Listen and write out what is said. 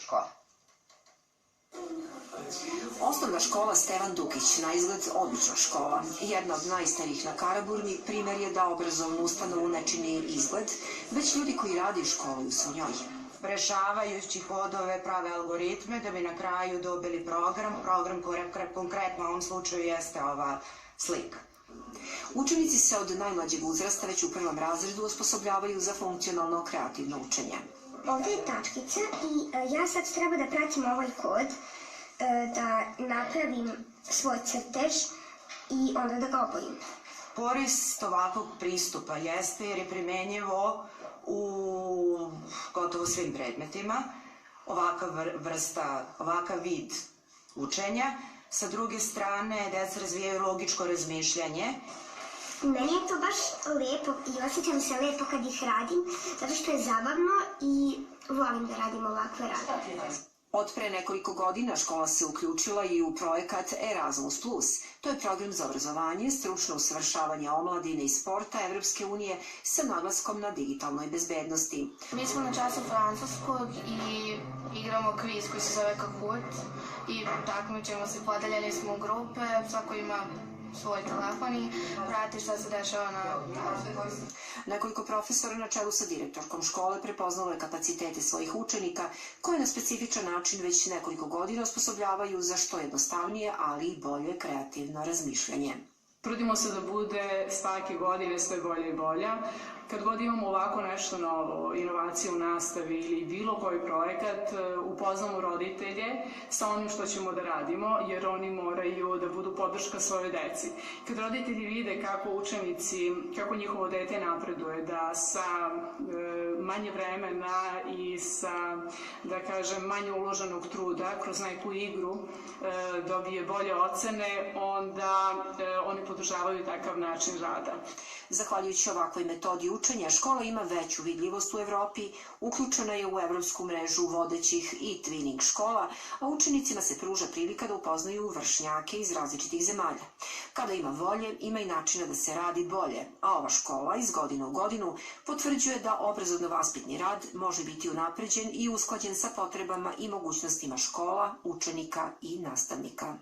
škola. Osnovna škola Stevan Dukić, na izgled obična škola. Jedna od najstarijih na Karaburmi, primer je da obrazovnu ustanovu ne čini izgled, već ljudi koji rade i školuju se u njoj. Rešavajući kodove, prave algoritme da bi na kraju dobili program koji konkretno u ovom slučaju jeste ova slika. Učenici se od najmlađeg uzrasta već u prvom razredu osposobljavaju za funkcionalno kreativno učenje. Ovde je tačkica i ja sad treba da pratim ovaj kod, da napravim svoj crtež i onda da ga obojim. Korist ovakvog pristupa jeste jer je primenjivo u gotovo svim predmetima, ovakav vid učenja. Sa druge strane, deca razvijaju logičko razmišljanje. Meni je to baš lepo i osjećam se lepo kad ih radim, zato što je zabavno i volim da radim ovakve radove. Od pre nekoliko godina škola se uključila i u projekat Erasmus+. To je program za obrazovanje, stručno usavršavanje omladine i sporta Evropske unije sa naglaskom na digitalnoj bezbednosti. Mi smo na času francuskog i igramo kviz koji se zove Kahoot i takmičimo se, podeljeni smo u grupe, svako ima svoj telefon i prati šta se dešava na telefonu. Nekoliko profesora na čelu sa direktorkom škole prepoznalo je kapacitete svojih učenika koje na specifičan način već nekoliko godina osposobljavaju za što jednostavnije, ali i bolje kreativno razmišljanje. Trudimo se da bude svake godine sve bolje i bolja. Kad god imamo ovako nešto novo, inovacije u nastavi ili bilo koji projekat, upoznamo roditelje sa onim što ćemo da radimo, jer oni moraju da budu podrška svoje deci. Kad roditelji vide kako učenici, kako njihovo dete napreduje, da sa manje vremena i sa, da kažem, manje uloženog truda kroz neku igru dobije bolje ocene, onda oni podržavaju takav način rada. Zahvaljujući ovakvoj metodi učenja, škola ima veću vidljivost u Evropi, uključena je u evropsku mrežu vodećih i twinning škola, a učenicima se pruža prilika da upoznaju vršnjake iz različitih zemalja. Kada ima volje, ima i načina da se radi bolje, a ova škola iz godine u godinu potvrđuje da obrazovno-vaspitni rad može biti unapređen i usklađen sa potrebama i mogućnostima škola, učenika i nastavnika.